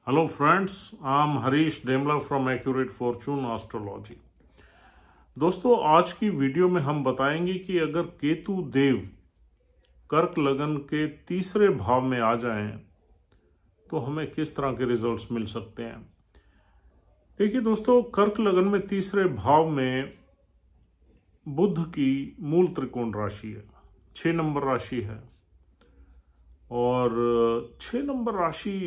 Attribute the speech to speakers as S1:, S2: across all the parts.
S1: Hello friends, I'm Harish Demla from Accurate Fortune Astrology। दोस्तों, आज की वीडियो में हम बताएंगे कि अगर केतु देव कर्क लगन के तीसरे भाव में आ जाएं तो हमें किस तरह के रिजल्ट्स मिल सकते हैं। देखिए दोस्तों, कर्क लगन में तीसरे भाव में बुध की मूल त्रिकोण राशि है, 6 नंबर राशि है और 6 नंबर राशि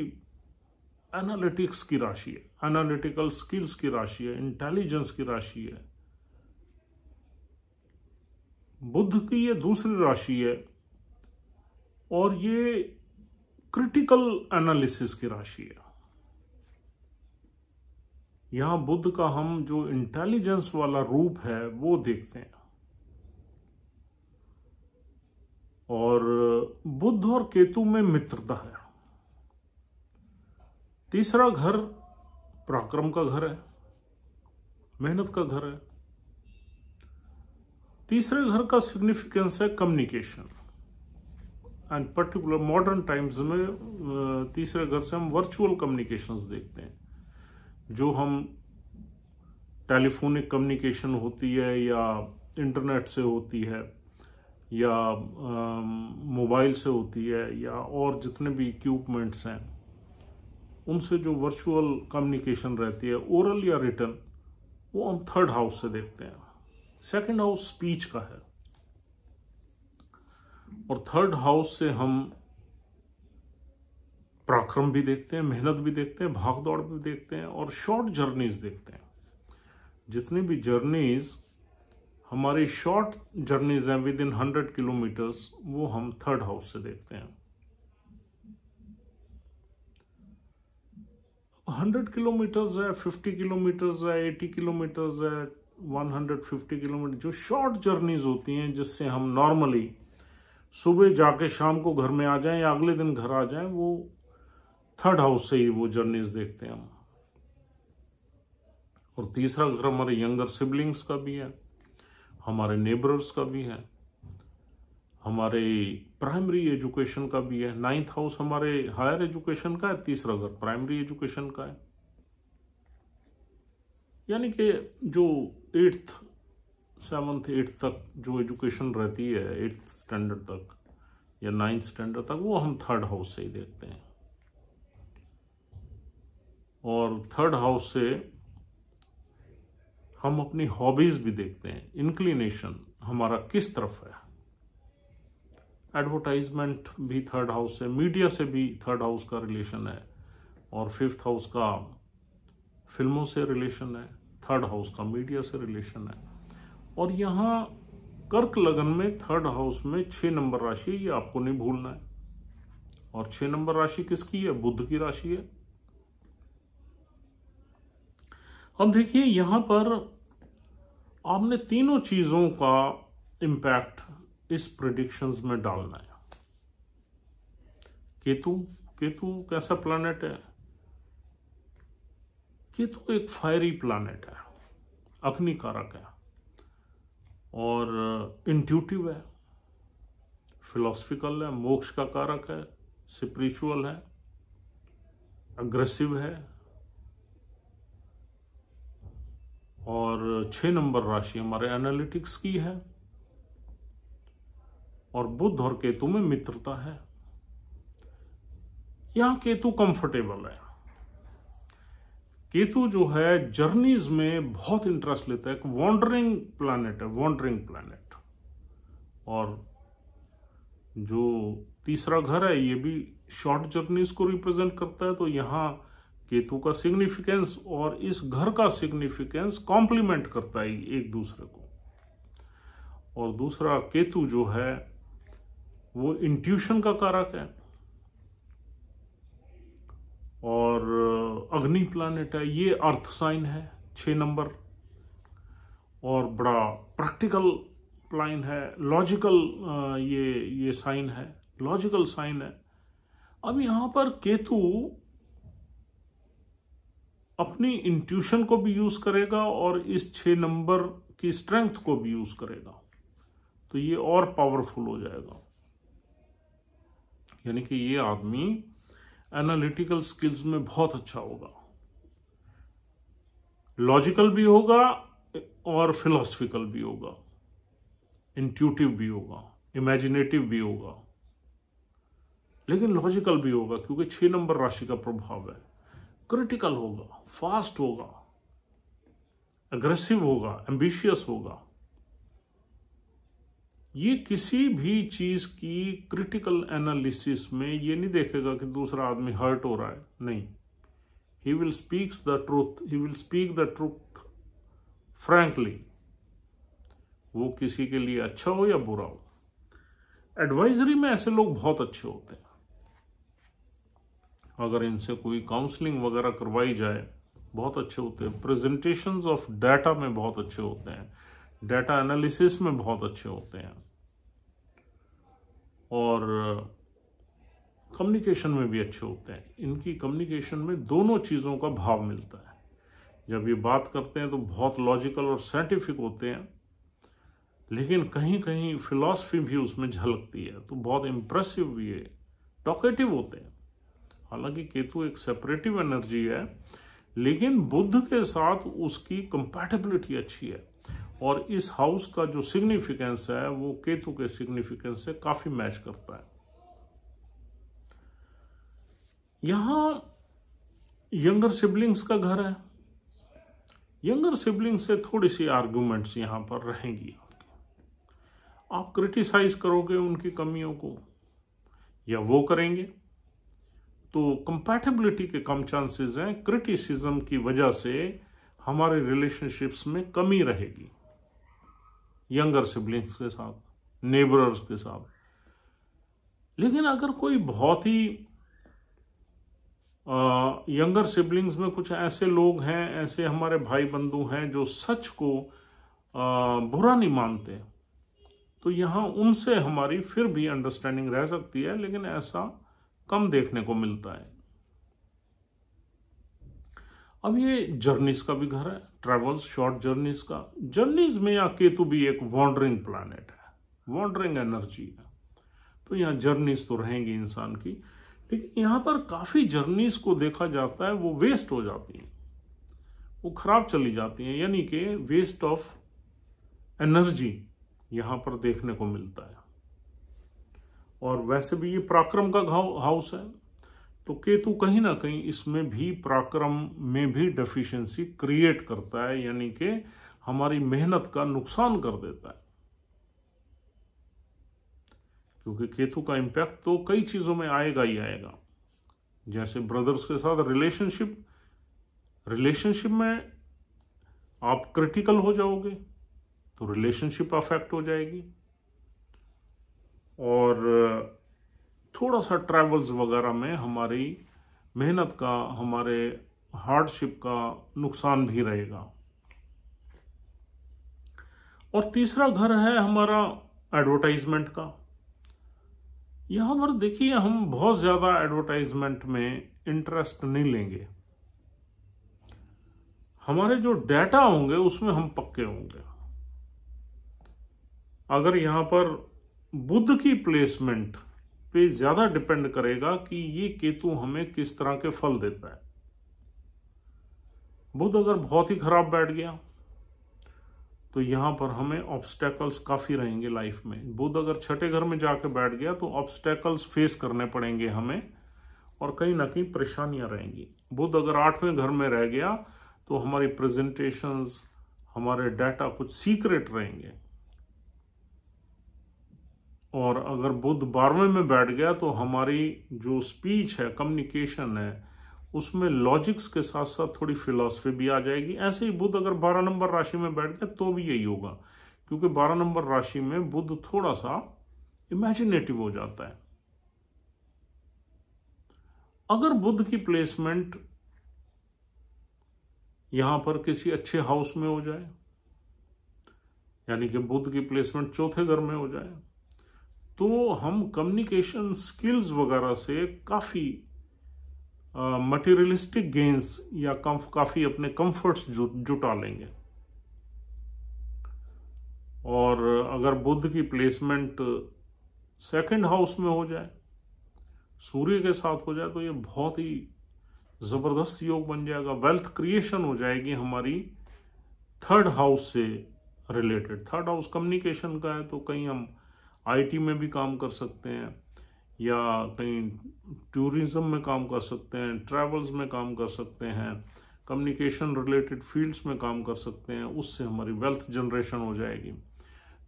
S1: एनालिटिक्स की राशि है, एनालिटिकल स्किल्स की राशि है, इंटेलिजेंस की राशि है। बुध की ये दूसरी राशि है और ये क्रिटिकल एनालिसिस की राशि है। यहां बुध का हम जो इंटेलिजेंस वाला रूप है वो देखते हैं। और बुध और केतु में मित्रता है। तीसरा घर पराक्रम का घर है, मेहनत का घर है। तीसरे घर का सिग्निफिकेंस है communication and particular modern times में तीसरे घर से हम वर्चुअल कम्युनिकेशंस देखते हैं। जो हम टेलीफोनिक कम्युनिकेशन होती है या इंटरनेट से होती है या मोबाइल से होती है या और जितने भी इक्विपमेंट्स हैं उनसे जो वर्चुअल कम्युनिकेशन रहती है, ओरल या रिटन, वो हम थर्ड हाउस से देखते हैं। सेकंड हाउस स्पीच का है और थर्ड हाउस से हम पराक्रम भी देखते हैं, मेहनत भी देखते हैं, भाग दौड़ भी देखते हैं और शॉर्ट जर्नीज देखते हैं। जितनी भी जर्नीज हमारी शॉर्ट जर्नीज हैं विद इन 100 किलोमीटर्स, वो हम थर्ड हाउस से देखते हैं। 100 किलोमीटर्स है, 50 किलोमीटर्स है, 80 किलोमीटर्स है, 150 किलोमीटर, जो शॉर्ट जर्नीज होती हैं जिससे हम नॉर्मली सुबह जाके शाम को घर में आ जाएं या अगले दिन घर आ जाएं, वो थर्ड हाउस से ही वो जर्नीज देखते हैं हम। और तीसरा घर हमारे यंगर सिबलिंग्स का भी है, हमारे नेबर्स का भी है, हमारे प्राइमरी एजुकेशन का भी है। 9th हाउस हमारे हायर एजुकेशन का है, तीसरा घर प्राइमरी एजुकेशन का है। यानी कि जो 8th 7th 8th तक जो एजुकेशन रहती है, 8th स्टैंडर्ड तक या 9th स्टैंडर्ड तक, वो हम थर्ड हाउस से ही देखते हैं। और थर्ड हाउस से हम अपनी हॉबीज भी देखते हैं, इंक्लिनेशन हमारा किस तरफ है। एडवर्टाइजमेंट भी थर्ड हाउस से, मीडिया से भी थर्ड हाउस का रिलेशन है और 5th हाउस का फिल्मों से रिलेशन है, थर्ड हाउस का मीडिया से रिलेशन है। और यहां कर्क लगन में थर्ड हाउस में 6 नंबर राशि, ये आपको नहीं भूलना है। और 6 नंबर राशि किसकी है? बुध की राशि है। अब देखिए, यहां पर आपने तीनों चीजों का इंपैक्ट इस प्रेडिक्शंस में डालना है। केतु कैसा प्लैनेट है? केतु एक फायरी प्लैनेट है, अग्नि कारक है और इंट्यूटिव है, फिलोसफिकल है, मोक्ष का कारक है, स्पिरिचुअल है, अग्रेसिव है। और 6 नंबर राशि हमारे एनालिटिक्स की है और बुध और केतु में मित्रता है। यहां केतु कंफर्टेबल है। केतु जो है जर्नीज में बहुत इंटरेस्ट लेता है, एक वॉन्डरिंग प्लैनेट है, वॉन्डरिंग प्लैनेट। और जो तीसरा घर है ये भी शॉर्ट जर्नीज को रिप्रेजेंट करता है। तो यहां केतु का सिग्निफिकेंस और इस घर का सिग्निफिकेंस कॉम्प्लीमेंट करता है एक दूसरे को। और दूसरा केतु जो है वो इंट्यूशन का कारक है और अग्नि प्लैनेट है। ये अर्थ साइन है 6 नंबर और बड़ा प्रैक्टिकल प्लाइन है, लॉजिकल ये साइन है, लॉजिकल साइन है। अब यहां पर केतु अपनी इंट्यूशन को भी यूज करेगा और इस 6 नंबर की स्ट्रेंथ को भी यूज करेगा, तो ये और पावरफुल हो जाएगा। यानी कि ये आदमी एनालिटिकल स्किल्स में बहुत अच्छा होगा, लॉजिकल भी होगा और फिलोसफिकल भी होगा, इंट्यूटिव भी होगा, इमेजिनेटिव भी होगा, लेकिन लॉजिकल भी होगा क्योंकि 6 नंबर राशि का प्रभाव है। क्रिटिकल होगा, फास्ट होगा, अग्रेसिव होगा, एम्बिशियस होगा। ये किसी भी चीज की क्रिटिकल एनालिसिस में ये नहीं देखेगा कि दूसरा आदमी हर्ट हो रहा है, नहीं। He will speaks the truth, he will speak the truth frankly, वो किसी के लिए अच्छा हो या बुरा हो। एडवाइजरी में ऐसे लोग बहुत अच्छे होते हैं, अगर इनसे कोई काउंसलिंग वगैरह करवाई जाए बहुत अच्छे होते हैं। प्रेजेंटेशंस ऑफ डाटा में बहुत अच्छे होते हैं, डाटा एनालिसिस में बहुत अच्छे होते हैं, और कम्युनिकेशन में भी अच्छे होते हैं। इनकी कम्युनिकेशन में दोनों चीज़ों का भाव मिलता है। जब ये बात करते हैं तो बहुत लॉजिकल और साइंटिफिक होते हैं, लेकिन कहीं कहीं फिलॉसफी भी उसमें झलकती है, तो बहुत इंप्रेसिव भी है, टॉकेटिव होते हैं। हालांकि केतु एक सेपरेटिव एनर्जी है, लेकिन बुध के साथ उसकी कंपैटिबिलिटी अच्छी है, और इस हाउस का जो सिग्निफिकेंस है वो केतु के सिग्निफिकेंस से काफी मैच करता है। यहां यंगर सिबलिंग्स का घर है, यंगर सिबलिंग्स से थोड़ी सी आर्गुमेंट्स यहां पर रहेंगी आपके, आप क्रिटिसाइज करोगे उनकी कमियों को या वो करेंगे, तो कंपैटिबिलिटी के कम चांसेस हैं। क्रिटिसिज्म की वजह से हमारे रिलेशनशिप्स में कमी रहेगी यंगर सिबलिंग्स के साथ, नेबरर्स के साथ। लेकिन अगर कोई बहुत ही यंगर सिबलिंग्स में कुछ ऐसे लोग हैं, ऐसे हमारे भाई बंधु हैं जो सच को बुरा नहीं मानते, तो यहां उनसे हमारी फिर भी अंडरस्टैंडिंग रह सकती है, लेकिन ऐसा कम देखने को मिलता है। अब ये जर्नीज का भी घर है, ट्रेवल्स, शॉर्ट जर्नीज का। जर्नीज में यहाँ केतु भी एक वॉन्डरिंग प्लैनेट है, वॉन्डरिंग एनर्जी है, तो यहाँ जर्नीज तो रहेंगी इंसान की, लेकिन यहाँ पर काफी जर्नीज को देखा जाता है वो वेस्ट हो जाती हैं, वो खराब चली जाती हैं, यानी कि वेस्ट ऑफ एनर्जी यहाँ पर देखने को मिलता है। और वैसे भी ये पराक्रम का हाउस है, तो केतु कहीं ना कहीं इसमें भी पराक्रम में भी डेफिशिएंसी क्रिएट करता है, यानी कि हमारी मेहनत का नुकसान कर देता है, क्योंकि केतु का इंपैक्ट तो कई चीजों में आएगा ही आएगा। जैसे ब्रदर्स के साथ रिलेशनशिप में आप क्रिटिकल हो जाओगे तो रिलेशनशिप अफेक्ट हो जाएगी, और थोड़ा सा ट्रैवल्स वगैरह में हमारी मेहनत का, हमारे हार्डशिप का नुकसान भी रहेगा। और तीसरा घर है हमारा एडवर्टाइजमेंट का। यहां पर देखिए, हम बहुत ज्यादा एडवर्टाइजमेंट में इंटरेस्ट नहीं लेंगे, हमारे जो डाटा होंगे उसमें हम पक्के होंगे। अगर यहां पर बुध की प्लेसमेंट पे ज्यादा डिपेंड करेगा कि ये केतु हमें किस तरह के फल देता है। बुध अगर बहुत ही खराब बैठ गया तो यहां पर हमें ऑब्स्टेकल्स काफी रहेंगे लाइफ में। बुध अगर छठे घर में जाकर बैठ गया तो ऑब्स्टेकल्स फेस करने पड़ेंगे हमें, और कहीं ना कहीं परेशानियां रहेंगी। बुध अगर 8वें घर में रह गया तो हमारी प्रेजेंटेशंस, हमारे डाटा कुछ सीक्रेट रहेंगे। और अगर बुध 12वें में बैठ गया तो हमारी जो स्पीच है, कम्युनिकेशन है, उसमें लॉजिक्स के साथ साथ थोड़ी फिलॉसफी भी आ जाएगी। ऐसे ही बुध अगर 12 नंबर राशि में बैठ गया तो भी यही होगा, क्योंकि 12 नंबर राशि में बुध थोड़ा सा इमेजिनेटिव हो जाता है। अगर बुध की प्लेसमेंट यहां पर किसी अच्छे हाउस में हो जाए, यानी कि बुध की प्लेसमेंट चौथे घर में हो जाए, तो हम कम्युनिकेशन स्किल्स वगैरह से काफी मटेरियलिस्टिक गेन्स या काफी अपने कंफर्ट्स जुटा लेंगे। और अगर बुध की प्लेसमेंट सेकंड हाउस में हो जाए सूर्य के साथ हो जाए तो ये बहुत ही जबरदस्त योग बन जाएगा। वेल्थ क्रिएशन हो जाएगी हमारी थर्ड हाउस से रिलेटेड। थर्ड हाउस कम्युनिकेशन का है, तो कहीं हम आईटी में भी काम कर सकते हैं, या कहीं टूरिज्म में काम कर सकते हैं, ट्रैवल्स में काम कर सकते हैं, कम्युनिकेशन रिलेटेड फील्ड्स में काम कर सकते हैं। उससे हमारी वेल्थ जनरेशन हो जाएगी।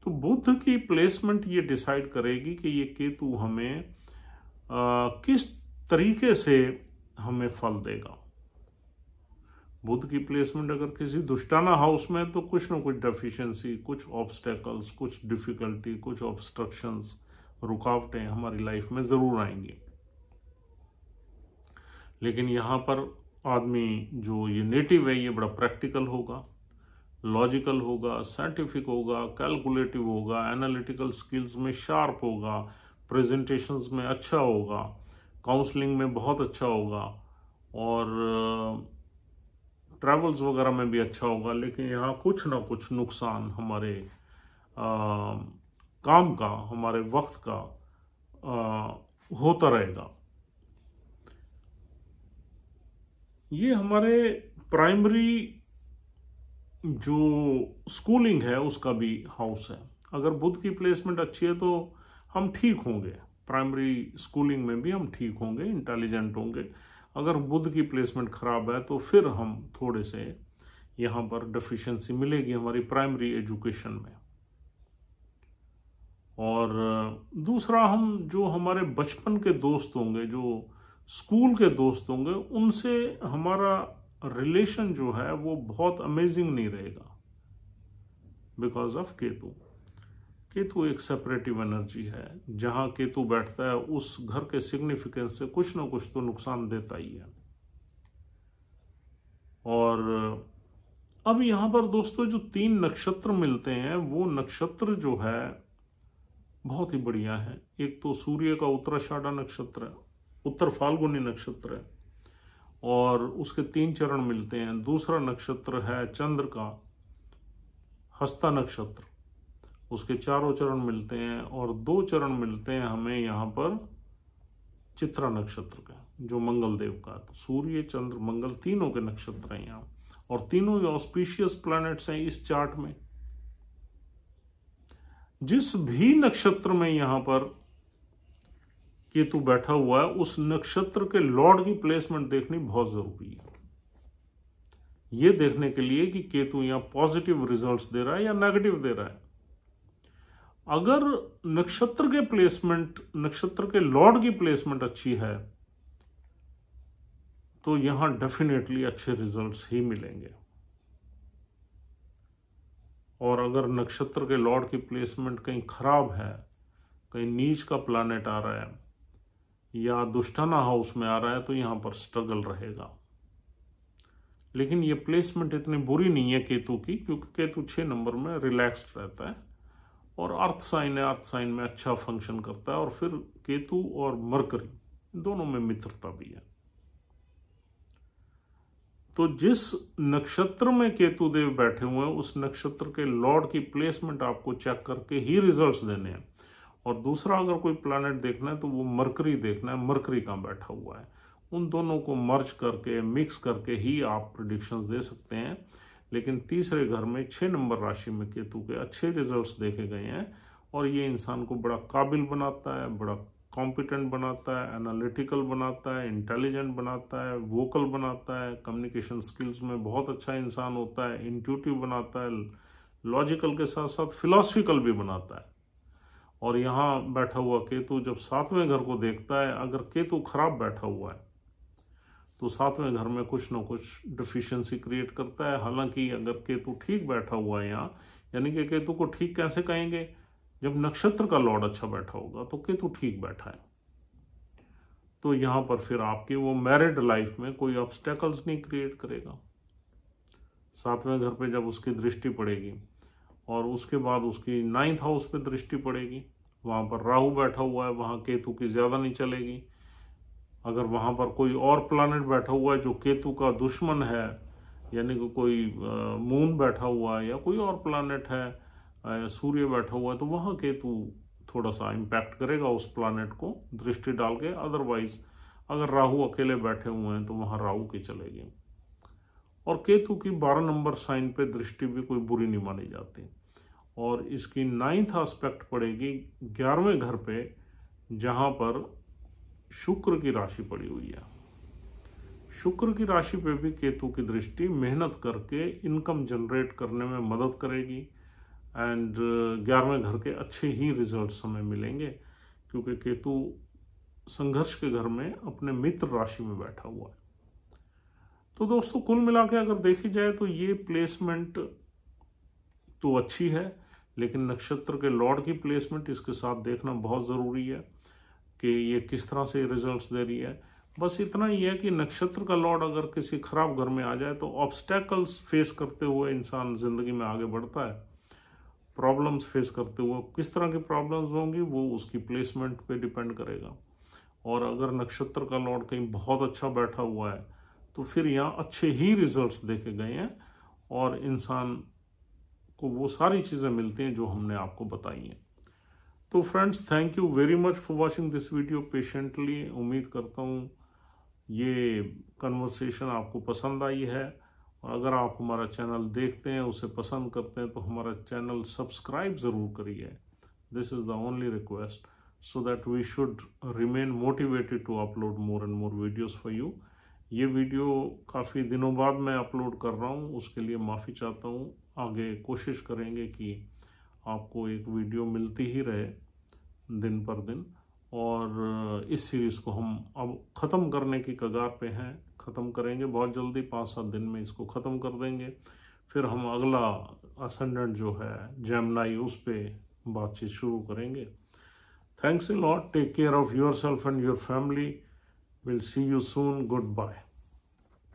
S1: तो बुध की प्लेसमेंट ये डिसाइड करेगी कि ये केतु हमें किस तरीके से हमें फल देगा। बुध की प्लेसमेंट अगर किसी दुष्टाना हाउस में, तो कुछ ना कुछ डेफिशिएंसी, कुछ ऑब्स्टेकल्स, कुछ डिफिकल्टी, कुछ ऑब्स्ट्रक्शंस, रुकावटें हमारी लाइफ में जरूर आएंगी। लेकिन यहां पर आदमी जो ये नेटिव है, ये बड़ा प्रैक्टिकल होगा, लॉजिकल होगा, साइंटिफिक होगा, कैलकुलेटिव होगा, एनालिटिकल स्किल्स में शार्प होगा, प्रेजेंटेशंस में अच्छा होगा, काउंसलिंग में बहुत अच्छा होगा, और ट्रैवल्स वगैरह में भी अच्छा होगा। लेकिन यहाँ कुछ ना कुछ नुकसान हमारे काम का, हमारे वक्त का होता रहेगा। ये हमारे प्राइमरी जो स्कूलिंग है उसका भी हाउस है। अगर बुध की प्लेसमेंट अच्छी है तो हम ठीक होंगे, प्राइमरी स्कूलिंग में भी हम ठीक होंगे, इंटेलिजेंट होंगे। अगर बुध की प्लेसमेंट खराब है तो फिर हम थोड़े से यहाँ पर डेफिशिएंसी मिलेगी हमारी प्राइमरी एजुकेशन में। और दूसरा, हम जो हमारे बचपन के दोस्त होंगे, जो स्कूल के दोस्त होंगे, उनसे हमारा रिलेशन जो है वो बहुत अमेजिंग नहीं रहेगा, बिकॉज ऑफ केतु। केतु एक सेपरेटिव एनर्जी है। जहां केतु बैठता है उस घर के सिग्निफिकेंस से कुछ ना कुछ तो नुकसान देता ही है। और अब यहां पर दोस्तों जो 3 नक्षत्र मिलते हैं, वो नक्षत्र जो है बहुत ही बढ़िया है। एक तो सूर्य का उत्तराषाढ़ा नक्षत्र है, उत्तर फाल्गुनी नक्षत्र है, और उसके 3 चरण मिलते हैं। दूसरा नक्षत्र है चंद्र का हस्ता नक्षत्र, उसके 4 चरण मिलते हैं, और 2 चरण मिलते हैं हमें यहाँ पर चित्रा नक्षत्र का, जो मंगल देव का। तो सूर्य, चंद्र, मंगल तीनों के नक्षत्र हैं यहाँ, और तीनों ऑस्पिशियस प्लैनेट्स हैं इस चार्ट में। जिस भी नक्षत्र में यहां पर केतु बैठा हुआ है, उस नक्षत्र के लॉर्ड की प्लेसमेंट देखनी बहुत जरूरी है। यह देखने के लिए कि केतु यहां पॉजिटिव रिजल्ट्स दे रहा है या नेगेटिव दे रहा है। अगर नक्षत्र के प्लेसमेंट, नक्षत्र के लॉर्ड की प्लेसमेंट अच्छी है, तो यहां डेफिनेटली अच्छे रिजल्ट्स ही मिलेंगे। और अगर नक्षत्र के लॉर्ड की प्लेसमेंट कहीं खराब है, कहीं नीच का प्लैनेट आ रहा है या दुष्टाना हाउस में आ रहा है, तो यहां पर स्ट्रगल रहेगा। लेकिन ये प्लेसमेंट इतनी बुरी नहीं है केतु की, क्योंकि केतु 6 नंबर में रिलैक्स्ड रहता है और अर्थ साइन है, अर्थ साइन में अच्छा फंक्शन करता है। और फिर केतु और मरकरी दोनों में मित्रता भी है। तो जिस नक्षत्र में केतु देव बैठे हुए हैं, उस नक्षत्र के लॉर्ड की प्लेसमेंट आपको चेक करके ही रिजल्ट्स देने हैं। और दूसरा, अगर कोई प्लैनेट देखना है तो वो मरकरी देखना है, मरकरी कहाँ बैठा हुआ है। उन दोनों को मर्ज करके, मिक्स करके ही आप प्रेडिक्शंस दे सकते हैं। लेकिन तीसरे घर में 6 नंबर राशि में केतु के अच्छे रिजल्ट्स देखे गए हैं, और ये इंसान को बड़ा काबिल बनाता है, बड़ा कॉम्पिटेंट बनाता है, एनालिटिकल बनाता है, इंटेलिजेंट बनाता है, वोकल बनाता है, कम्युनिकेशन स्किल्स में बहुत अच्छा इंसान होता है, इंट्यूटिव बनाता है, लॉजिकल के साथ साथ फिलॉसफिकल भी बनाता है। और यहाँ बैठा हुआ केतु जब 7वें घर को देखता है, अगर केतु खराब बैठा हुआ है तो 7वें घर में कुछ ना कुछ डिफिशियंसी क्रिएट करता है। हालांकि अगर केतु ठीक बैठा हुआ है यहाँ, यानी कि केतु को ठीक कैसे कहेंगे, जब नक्षत्र का लॉर्ड अच्छा बैठा होगा तो केतु ठीक बैठा है, तो यहां पर फिर आपकी वो मैरिड लाइफ में कोई ऑब्स्टेकल्स नहीं क्रिएट करेगा। 7वें घर पे जब उसकी दृष्टि पड़ेगी और उसके बाद उसकी 9th हाउस पे दृष्टि पड़ेगी, वहां पर राहु बैठा हुआ है, वहां केतु की ज्यादा नहीं चलेगी। अगर वहां पर कोई और प्लैनेट बैठा हुआ है जो केतु का दुश्मन है, यानी कि कोई मून बैठा हुआ है या कोई और प्लैनेट है, सूर्य बैठा हुआ है, तो वहां केतु थोड़ा सा इम्पैक्ट करेगा उस प्लानेट को दृष्टि डाल के। अदरवाइज अगर राहु अकेले बैठे हुए हैं तो वहां राहु की चलेगी। और केतु की 12 नंबर साइन पे दृष्टि भी कोई बुरी नहीं मानी जाती। और इसकी 9th एस्पेक्ट पड़ेगी 11वें घर पे, जहां पर शुक्र की राशि पड़ी हुई है। शुक्र की राशि पे भी केतु की दृष्टि मेहनत करके इनकम जनरेट करने में मदद करेगी। एंड 11वें घर के अच्छे ही रिजल्ट्स हमें मिलेंगे, क्योंकि केतु संघर्ष के घर में अपने मित्र राशि में बैठा हुआ है। तो दोस्तों कुल मिला के अगर देखी जाए तो ये प्लेसमेंट तो अच्छी है, लेकिन नक्षत्र के लॉर्ड की प्लेसमेंट इसके साथ देखना बहुत जरूरी है कि ये किस तरह से रिजल्ट्स दे रही है। बस इतना ही है कि नक्षत्र का लॉर्ड अगर किसी खराब घर में आ जाए तो ऑब्स्टेकल्स फेस करते हुए इंसान जिंदगी में आगे बढ़ता है। प्रॉब्लम्स फेस करते हुए, किस तरह की प्रॉब्लम्स होंगी वो उसकी प्लेसमेंट पे डिपेंड करेगा। और अगर नक्षत्र का लॉर्ड कहीं बहुत अच्छा बैठा हुआ है तो फिर यहाँ अच्छे ही रिजल्ट्स देखे गए हैं और इंसान को वो सारी चीजें मिलती हैं जो हमने आपको बताई हैं। तो friends, thank you very much for watching this video patiently. उम्मीद करता हूँ ये कन्वर्सेशन आपको पसंद आई है। और अगर आप हमारा चैनल देखते हैं, उसे पसंद करते हैं, तो हमारा चैनल सब्सक्राइब ज़रूर करिए। This is the only request, so that we should remain motivated to upload more and more videos for you. ये वीडियो काफ़ी दिनों बाद मैं अपलोड कर रहा हूँ, उसके लिए माफ़ी चाहता हूँ। आगे कोशिश करेंगे कि आपको एक वीडियो मिलती ही रहे दिन पर दिन। और इस सीरीज को हम अब ख़त्म करने की कगार पे हैं, ख़त्म करेंगे बहुत जल्दी, 5-7 दिन में इसको ख़त्म कर देंगे। फिर हम अगला असेंडेंट जो है जेमिनी, उस पर बातचीत शुरू करेंगे। Thanks a lot, take care of yourself and your family. Will see you soon, good bye.